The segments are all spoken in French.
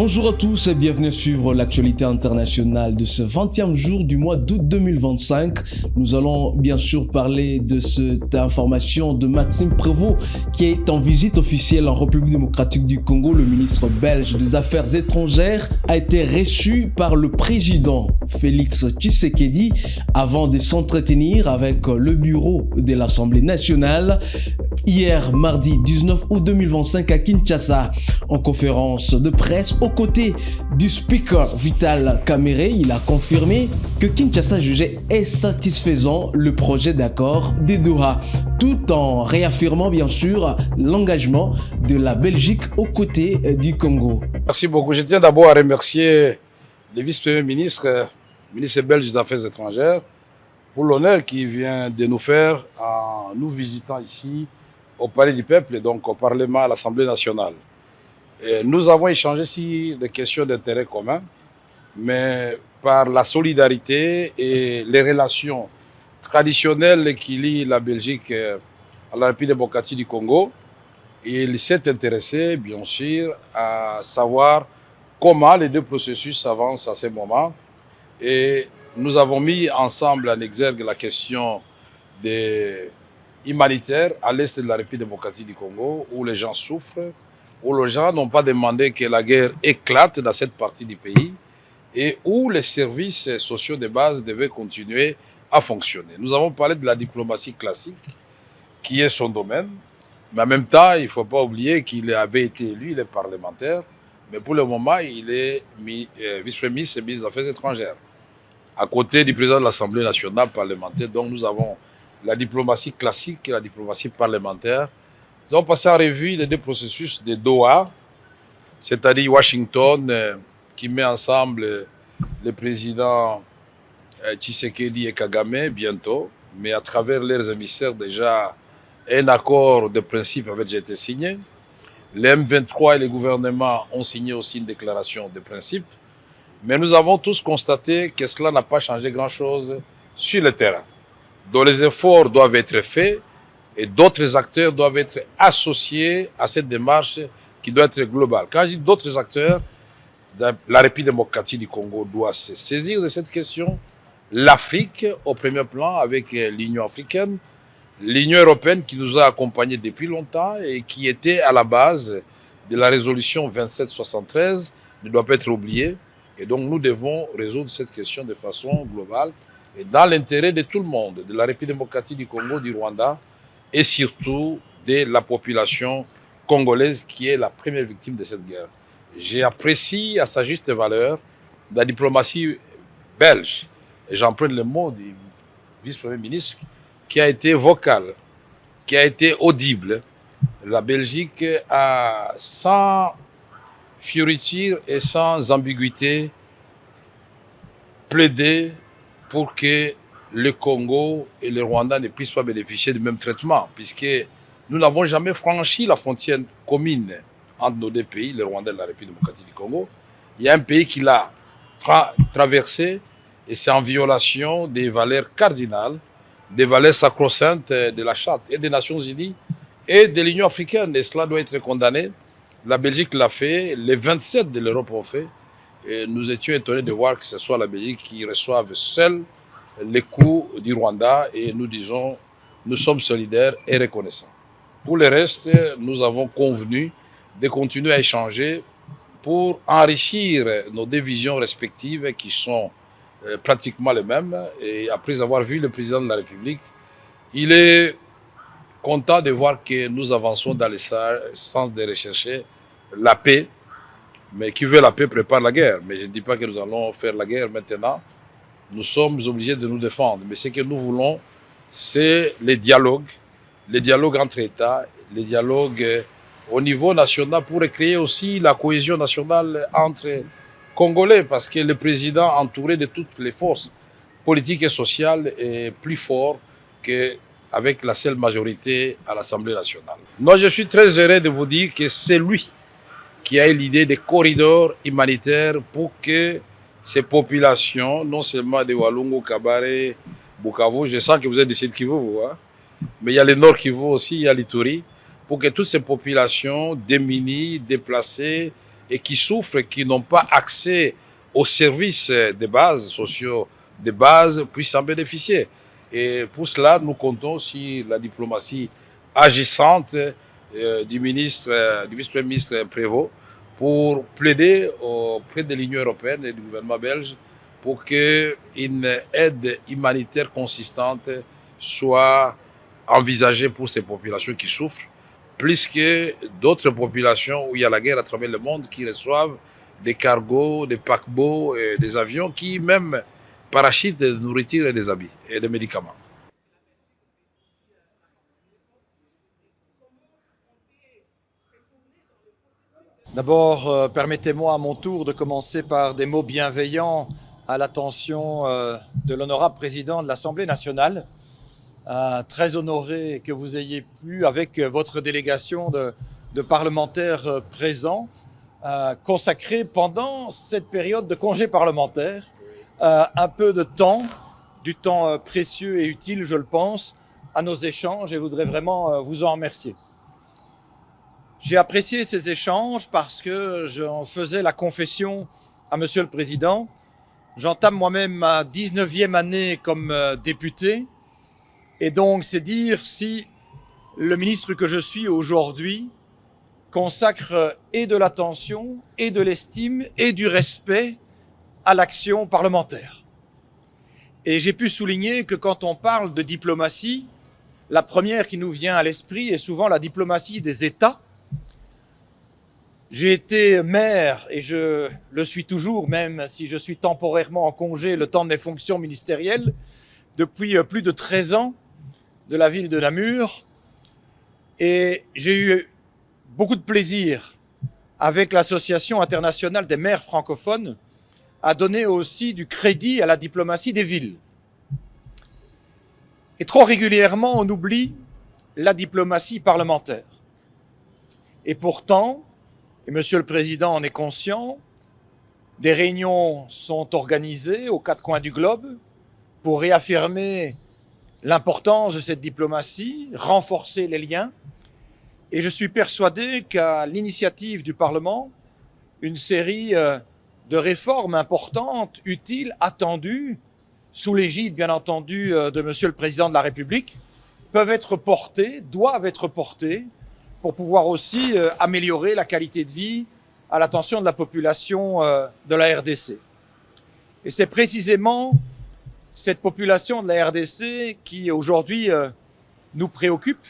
Bonjour à tous et bienvenue à suivre l'actualité internationale de ce 20e jour du mois d'août 2025. Nous allons bien sûr parler de cette information de Maxime Prévost qui est en visite officielle en République démocratique du Congo. Le ministre belge des Affaires étrangères a été reçu par le président Félix Tshisekedi avant de s'entretenir avec le bureau de l'Assemblée nationale. Hier, mardi 19 août 2025 à Kinshasa, en conférence de presse aux côtés du speaker Vital Kamerhe, il a confirmé que Kinshasa jugeait insatisfaisant le projet d'accord de Doha, tout en réaffirmant bien sûr l'engagement de la Belgique aux côtés du Congo. Merci beaucoup. Je tiens d'abord à remercier le vice-premier ministre, ministre belge des Affaires étrangères, pour l'honneur qu'il vient de nous faire en nous visitant ici au Palais du Peuple et donc au Parlement, à l'Assemblée nationale. Et nous avons échangé sur des questions d'intérêt commun, mais par la solidarité et les relations traditionnelles qui lient la Belgique à la République démocratique du Congo, il s'est intéressé, bien sûr, à savoir comment les deux processus avancent à ce moment. Et nous avons mis ensemble en exergue la question des humanitaire à l'est de la République démocratique du Congo, où les gens souffrent, où les gens n'ont pas demandé que la guerre éclate dans cette partie du pays et où les services sociaux de base devaient continuer à fonctionner. Nous avons parlé de la diplomatie classique, qui est son domaine, mais en même temps, il ne faut pas oublier qu'il avait été élu, il est parlementaire, mais pour le moment, il est vice-premier ministre et ministre des Affaires étrangères, à côté du président de l'Assemblée nationale parlementaire. Donc nous avons la diplomatie classique et la diplomatie parlementaire. Nous avons passé en revue les deux processus de Doha, c'est-à-dire Washington, qui met ensemble les présidents Tshisekedi et Kagame bientôt, mais à travers leurs émissaires déjà, un accord de principe avait déjà été signé. Les M23 et les gouvernements ont signé aussi une déclaration de principe, mais nous avons tous constaté que cela n'a pas changé grand-chose sur le terrain. Dont les efforts doivent être faits et d'autres acteurs doivent être associés à cette démarche qui doit être globale. Quand je dis d'autres acteurs, la République démocratique du Congo doit se saisir de cette question. L'Afrique au premier plan avec l'Union africaine, l'Union européenne qui nous a accompagnés depuis longtemps et qui était à la base de la résolution 2773 ne doit pas être oubliée. Et donc nous devons résoudre cette question de façon globale et dans l'intérêt de tout le monde, de la République démocratique du Congo, du Rwanda et surtout de la population congolaise qui est la première victime de cette guerre. J'apprécie à sa juste valeur la diplomatie belge, et j'emprunte le mot du vice-premier ministre, qui a été vocal, qui a été audible. La Belgique a, sans fioriture et sans ambiguïté, plaidé pour que le Congo et le Rwanda ne puissent pas bénéficier du même traitement, puisque nous n'avons jamais franchi la frontière commune entre nos deux pays, le Rwanda et la République démocratique du Congo. Il y a un pays qui l'a traversé et c'est en violation des valeurs cardinales, des valeurs sacro-saintes de la Charte et des Nations Unies et de l'Union africaine. Et cela doit être condamné. La Belgique l'a fait, les 27 de l'Europe ont fait. Et nous étions étonnés de voir que ce soit la Belgique qui reçoive seule les coups du Rwanda et nous disons, nous sommes solidaires et reconnaissants. Pour le reste, nous avons convenu de continuer à échanger pour enrichir nos deux visions respectives qui sont pratiquement les mêmes. Et après avoir vu le président de la République, il est content de voir que nous avançons dans le sens de rechercher la paix. Mais qui veut la paix prépare la guerre. Mais je ne dis pas que nous allons faire la guerre maintenant. Nous sommes obligés de nous défendre. Mais ce que nous voulons, c'est les dialogues entre États, les dialogues au niveau national pour créer aussi la cohésion nationale entre Congolais. Parce que le président, entouré de toutes les forces politiques et sociales, est plus fort qu'avec la seule majorité à l'Assemblée nationale. Moi, je suis très heureux de vous dire que c'est lui qui a eu l'idée des corridors humanitaires pour que ces populations, non seulement de Walungu, Kabare, Bukavu, je sens que vous êtes d'ici de Kivu, vous, hein? Mais il y a le Nord Kivu aussi, il y a l'Ituri, pour que toutes ces populations démunies, déplacées, et qui souffrent, qui n'ont pas accès aux services de base, sociaux de base, puissent en bénéficier. Et pour cela, nous comptons sur la diplomatie agissante du vice-premier ministre Prévost pour plaider auprès de l'Union européenne et du gouvernement belge pour qu'une aide humanitaire consistante soit envisagée pour ces populations qui souffrent, plus que d'autres populations où il y a la guerre à travers le monde qui reçoivent des cargos, des paquebots, et des avions qui même parachutent de nourriture et des habits et des médicaments. D'abord, permettez-moi à mon tour de commencer par des mots bienveillants à l'attention de l'honorable président de l'Assemblée nationale. Très honoré que vous ayez pu, avec votre délégation de parlementaires présents, consacrer pendant cette période de congé parlementaire un peu de temps, du temps précieux et utile, je le pense, à nos échanges et je voudrais vraiment vous en remercier. J'ai apprécié ces échanges parce que j'en faisais la confession à Monsieur le Président. J'entame moi-même ma 19e année comme député. Et donc, c'est dire si le ministre que je suis aujourd'hui consacre et de l'attention, et de l'estime, et du respect à l'action parlementaire. Et j'ai pu souligner que quand on parle de diplomatie, la première qui nous vient à l'esprit est souvent la diplomatie des États. J'ai été maire, et je le suis toujours, même si je suis temporairement en congé le temps de mes fonctions ministérielles, depuis plus de 13 ans, de la ville de Namur. Et j'ai eu beaucoup de plaisir avec l'Association internationale des maires francophones à donner aussi du crédit à la diplomatie des villes. Et trop régulièrement, on oublie la diplomatie parlementaire. Et pourtant, et Monsieur le Président en est conscient, des réunions sont organisées aux quatre coins du globe pour réaffirmer l'importance de cette diplomatie, renforcer les liens. Et je suis persuadé qu'à l'initiative du Parlement, une série de réformes importantes, utiles, attendues, sous l'égide, bien entendu, de Monsieur le Président de la République, peuvent être portées, doivent être portées, pour pouvoir aussi améliorer la qualité de vie à l'attention de la population de la RDC. Et c'est précisément cette population de la RDC qui aujourd'hui nous préoccupe,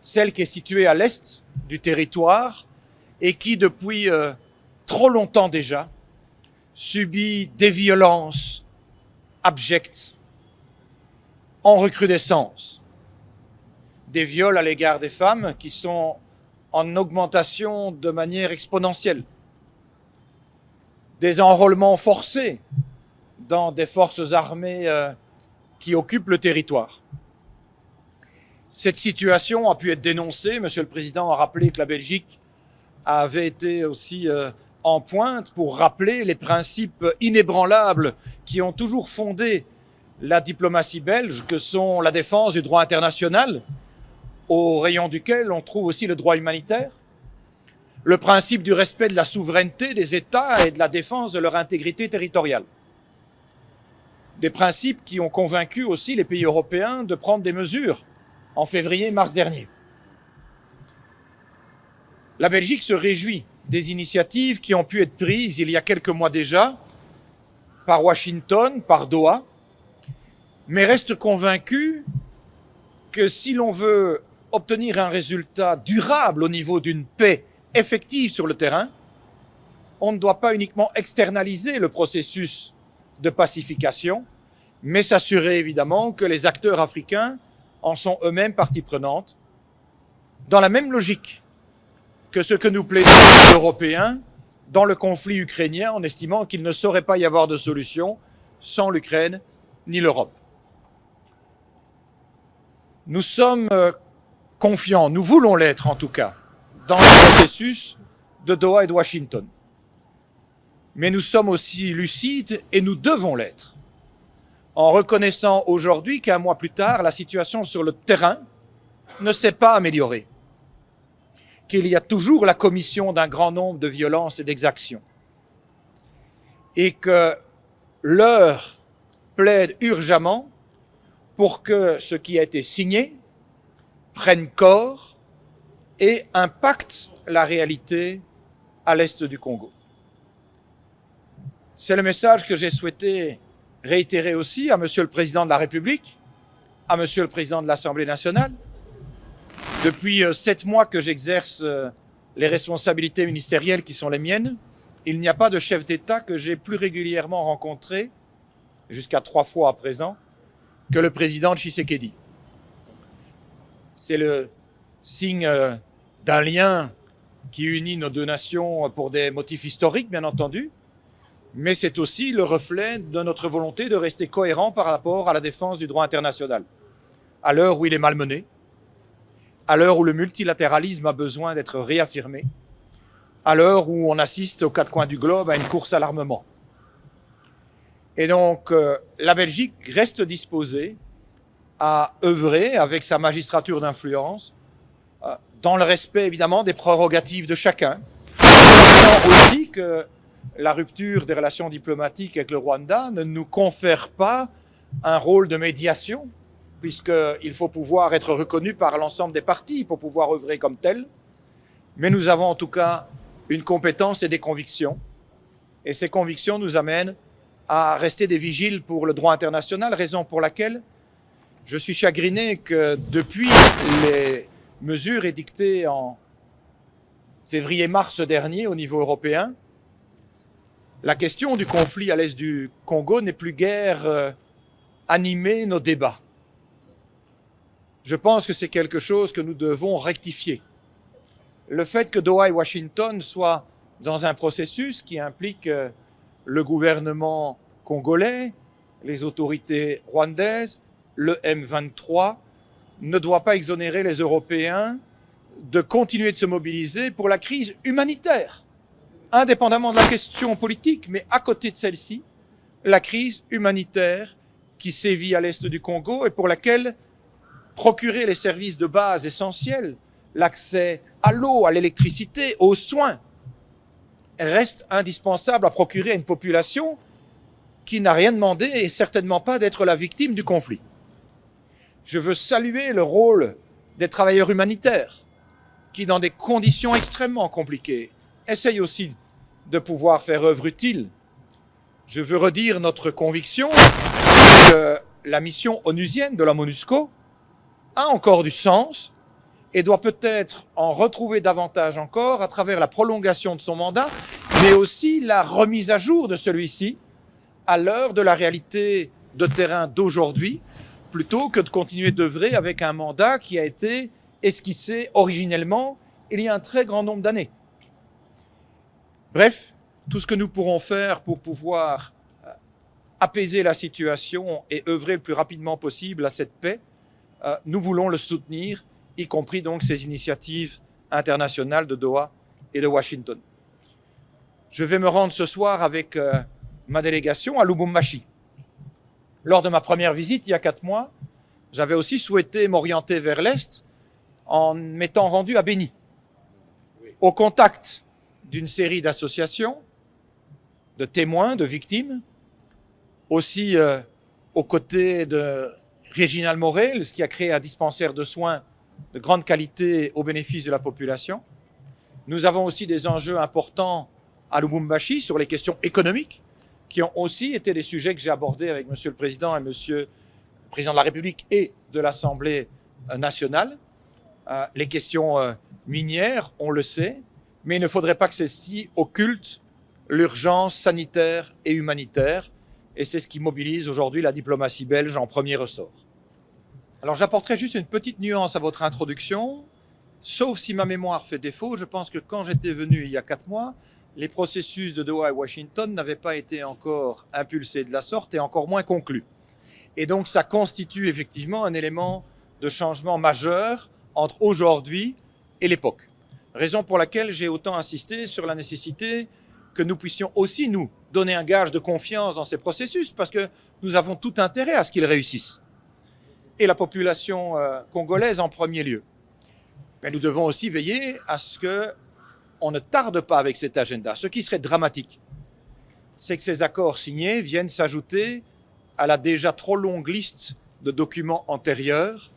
celle qui est située à l'est du territoire et qui depuis trop longtemps déjà subit des violences abjectes en recrudescence. Des viols à l'égard des femmes qui sont en augmentation de manière exponentielle. Des enrôlements forcés dans des forces armées qui occupent le territoire. Cette situation a pu être dénoncée. Monsieur le Président a rappelé que la Belgique avait été aussi en pointe pour rappeler les principes inébranlables qui ont toujours fondé la diplomatie belge, que sont la défense du droit international, au rayon duquel on trouve aussi le droit humanitaire, le principe du respect de la souveraineté des États et de la défense de leur intégrité territoriale. Des principes qui ont convaincu aussi les pays européens de prendre des mesures en février-mars dernier. La Belgique se réjouit des initiatives qui ont pu être prises il y a quelques mois déjà par Washington, par Doha, mais reste convaincue que si l'on veut obtenir un résultat durable au niveau d'une paix effective sur le terrain, on ne doit pas uniquement externaliser le processus de pacification, mais s'assurer évidemment que les acteurs africains en sont eux-mêmes partie prenante, dans la même logique que ce que nous plaidons les Européens dans le conflit ukrainien, en estimant qu'il ne saurait pas y avoir de solution sans l'Ukraine ni l'Europe. Nous sommes confiants, nous voulons l'être en tout cas, dans le processus de Doha et de Washington. Mais nous sommes aussi lucides et nous devons l'être, en reconnaissant aujourd'hui qu'un mois plus tard, la situation sur le terrain ne s'est pas améliorée, qu'il y a toujours la commission d'un grand nombre de violences et d'exactions. Et que l'heure plaide urgemment pour que ce qui a été signé prenne corps et impacte la réalité à l'est du Congo. C'est le message que j'ai souhaité réitérer aussi à Monsieur le Président de la République, à Monsieur le Président de l'Assemblée nationale. Depuis 7 mois que j'exerce les responsabilités ministérielles qui sont les miennes, il n'y a pas de chef d'État que j'ai plus régulièrement rencontré, jusqu'à 3 fois à présent, que le président Tshisekedi. C'est le signe d'un lien qui unit nos deux nations pour des motifs historiques, bien entendu, mais c'est aussi le reflet de notre volonté de rester cohérent par rapport à la défense du droit international. À l'heure où il est malmené, à l'heure où le multilatéralisme a besoin d'être réaffirmé, à l'heure où on assiste aux 4 coins du globe à une course à l'armement. Et donc, la Belgique reste disposée à œuvrer avec sa magistrature d'influence, dans le respect évidemment des prérogatives de chacun, sachant aussi que la rupture des relations diplomatiques avec le Rwanda ne nous confère pas un rôle de médiation, puisqu'il faut pouvoir être reconnu par l'ensemble des parties pour pouvoir œuvrer comme tel. Mais nous avons en tout cas une compétence et des convictions. Et ces convictions nous amènent à rester des vigiles pour le droit international, raison pour laquelle je suis chagriné que depuis les mesures édictées en février-mars dernier au niveau européen, la question du conflit à l'est du Congo n'ait plus guère animé nos débats. Je pense que c'est quelque chose que nous devons rectifier. Le fait que Doha et Washington soient dans un processus qui implique le gouvernement congolais, les autorités rwandaises, le M23, ne doit pas exonérer les Européens de continuer de se mobiliser pour la crise humanitaire, indépendamment de la question politique, mais à côté de celle-ci, la crise humanitaire qui sévit à l'est du Congo et pour laquelle procurer les services de base essentiels, l'accès à l'eau, à l'électricité, aux soins, reste indispensable à procurer à une population qui n'a rien demandé et certainement pas d'être la victime du conflit. Je veux saluer le rôle des travailleurs humanitaires qui, dans des conditions extrêmement compliquées, essayent aussi de pouvoir faire œuvre utile. Je veux redire notre conviction que la mission onusienne de la MONUSCO a encore du sens et doit peut-être en retrouver davantage encore à travers la prolongation de son mandat, mais aussi la remise à jour de celui-ci à l'heure de la réalité de terrain d'aujourd'hui, plutôt que de continuer d'œuvrer avec un mandat qui a été esquissé originellement il y a un très grand nombre d'années. Bref, tout ce que nous pourrons faire pour pouvoir apaiser la situation et œuvrer le plus rapidement possible à cette paix, nous voulons le soutenir, y compris donc ces initiatives internationales de Doha et de Washington. Je vais me rendre ce soir avec ma délégation à Lubumbashi. Lors de ma première visite, il y a 4 mois, j'avais aussi souhaité m'orienter vers l'Est en m'étant rendu à Béni, au contact d'une série d'associations, de témoins, de victimes, aussi aux côtés de Réginald Morel, ce qui a créé un dispensaire de soins de grande qualité au bénéfice de la population. Nous avons aussi des enjeux importants à Lubumbashi sur les questions économiques, qui ont aussi été des sujets que j'ai abordés avec Monsieur le Président et Monsieur le Président de la République et de l'Assemblée nationale. Les questions minières, on le sait, mais il ne faudrait pas que celles-ci occultent l'urgence sanitaire et humanitaire, et c'est ce qui mobilise aujourd'hui la diplomatie belge en premier ressort. Alors j'apporterai juste une petite nuance à votre introduction, sauf si ma mémoire fait défaut. Je pense que quand j'étais venu il y a 4 mois, les processus de Doha et Washington n'avaient pas été encore impulsés de la sorte et encore moins conclus. Et donc ça constitue effectivement un élément de changement majeur entre aujourd'hui et l'époque. Raison pour laquelle j'ai autant insisté sur la nécessité que nous puissions aussi nous donner un gage de confiance dans ces processus, parce que nous avons tout intérêt à ce qu'ils réussissent. Et la population congolaise en premier lieu. Mais nous devons aussi veiller à ce qu'on ne tarde pas avec cet agenda. Ce qui serait dramatique, c'est que ces accords signés viennent s'ajouter à la déjà trop longue liste de documents antérieurs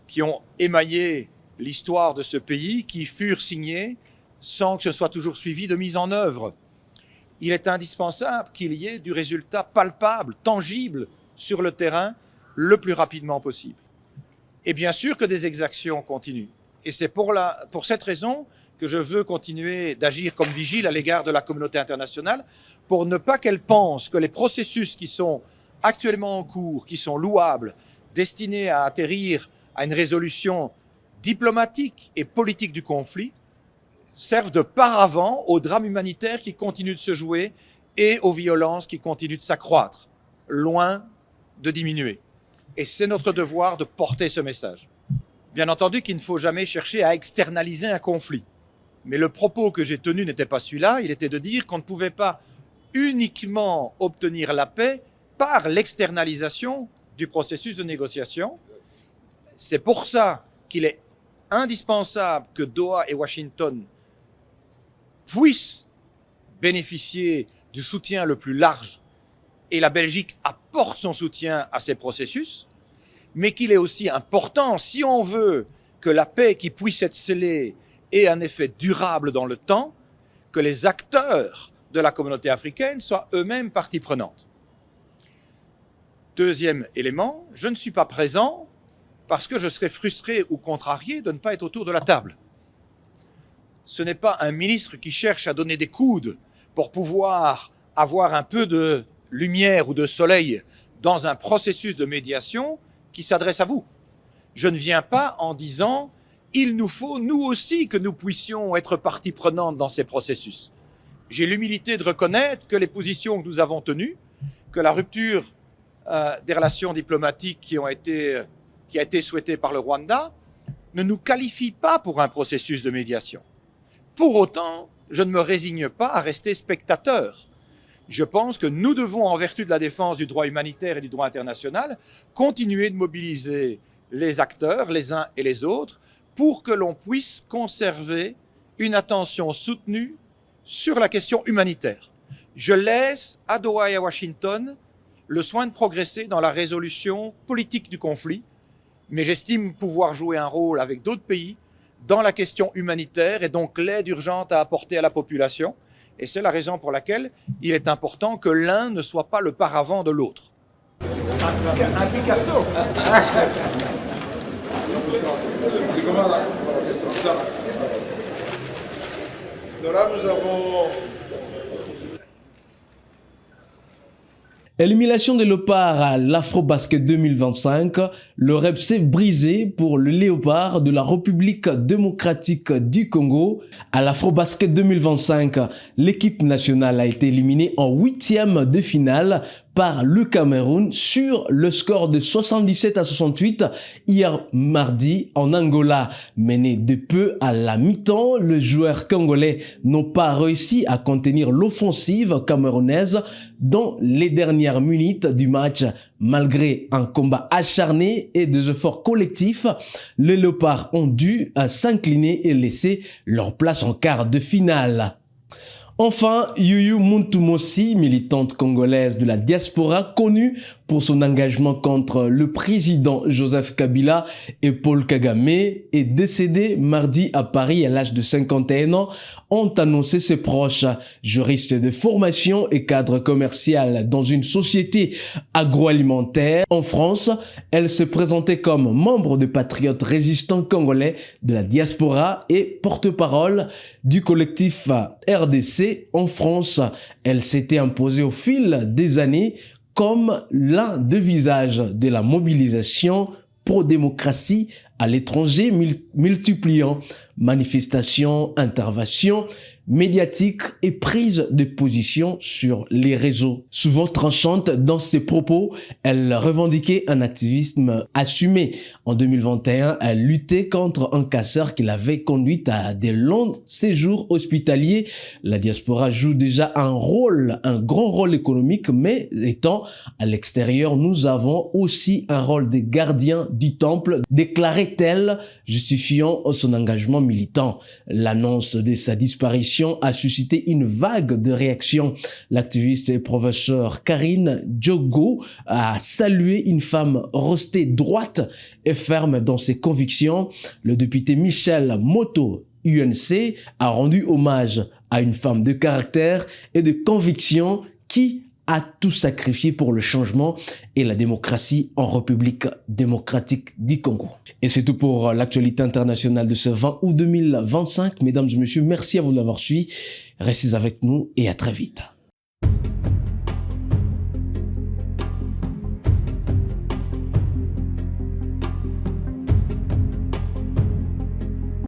qui ont émaillé l'histoire de ce pays, qui furent signés sans que ce soit toujours suivi de mise en œuvre. Il est indispensable qu'il y ait du résultat palpable, tangible sur le terrain le plus rapidement possible. Et bien sûr que des exactions continuent. Et c'est pour cette raison que je veux continuer d'agir comme vigile à l'égard de la communauté internationale pour ne pas qu'elle pense que les processus qui sont actuellement en cours, qui sont louables, destinés à atterrir à une résolution diplomatique et politique du conflit, servent de paravent aux drames humanitaires qui continuent de se jouer et aux violences qui continuent de s'accroître, loin de diminuer. Et c'est notre devoir de porter ce message. Bien entendu qu'il ne faut jamais chercher à externaliser un conflit. Mais le propos que j'ai tenu n'était pas celui-là, il était de dire qu'on ne pouvait pas uniquement obtenir la paix par l'externalisation du processus de négociation. C'est pour ça qu'il est indispensable que Doha et Washington puissent bénéficier du soutien le plus large, et la Belgique apporte son soutien à ces processus, mais qu'il est aussi important, si on veut que la paix qui puisse être scellée ait un effet durable dans le temps, que les acteurs de la communauté africaine soient eux-mêmes partie prenante. Deuxième élément, je ne suis pas présent parce que je serais frustré ou contrarié de ne pas être autour de la table. Ce n'est pas un ministre qui cherche à donner des coudes pour pouvoir avoir un peu de lumière ou de soleil dans un processus de médiation qui s'adresse à vous. Je ne viens pas en disant « il nous faut, nous aussi, que nous puissions être partie prenante dans ces processus ». J'ai l'humilité de reconnaître que les positions que nous avons tenues, que la rupture des relations diplomatiques qui a été souhaitée par le Rwanda, ne nous qualifie pas pour un processus de médiation. Pour autant, je ne me résigne pas à rester spectateur. Je pense que nous devons, en vertu de la défense du droit humanitaire et du droit international, continuer de mobiliser les acteurs, les uns et les autres, pour que l'on puisse conserver une attention soutenue sur la question humanitaire. Je laisse à Doha et à Washington le soin de progresser dans la résolution politique du conflit, mais j'estime pouvoir jouer un rôle avec d'autres pays dans la question humanitaire et donc l'aide urgente à apporter à la population. Et c'est la raison pour laquelle il est important que l'un ne soit pas le paravent de l'autre. Un Picasso. De là, nous avons... Élimination des léopards à l'Afrobasket 2025, le rêve s'est brisé pour le léopard de la République démocratique du Congo. À l'Afrobasket 2025, l'équipe nationale a été éliminée en 8e de finale par le Cameroun sur le score de 77-68 hier mardi en Angola. Mené de peu à la mi-temps, les joueurs congolais n'ont pas réussi à contenir l'offensive camerounaise dans les dernières minutes du match. Malgré un combat acharné et des efforts collectifs, les léopards ont dû s'incliner et laisser leur place en quart de finale. Enfin, Yuyu Muntumosi, militante congolaise de la diaspora, connue pour son engagement contre le président Joseph Kabila et Paul Kagame, est décédée mardi à Paris à l'âge de 51 ans, ont annoncé ses proches. Juriste de formation et cadre commercial dans une société agroalimentaire en France, elle se présentait comme membre de Patriotes résistants congolais de la diaspora et porte-parole du collectif RDC en France. Elle s'était imposée au fil des années comme l'un des visages de la mobilisation pro-démocratie à l'étranger, multipliant manifestations, interventions, médiatique et prise de position sur les réseaux. Souvent tranchante dans ses propos, elle revendiquait un activisme assumé. En 2021, elle luttait contre un casseur qui l'avait conduite à des longs séjours hospitaliers. La diaspora joue déjà un grand rôle économique, mais étant à l'extérieur, nous avons aussi un rôle de gardien du temple, déclarait-elle, justifiant son engagement militant. L'annonce de sa disparition a suscité une vague de réactions. L'activiste et professeur Karine Diogo a salué une femme restée droite et ferme dans ses convictions. Le député Michel Moto, UNC, a rendu hommage à une femme de caractère et de conviction qui a tout sacrifié pour le changement et la démocratie en République démocratique du Congo. Et c'est tout pour l'actualité internationale de ce 20 août 2025. Mesdames et messieurs, merci à vous de l'avoir suivi. Restez avec nous et à très vite.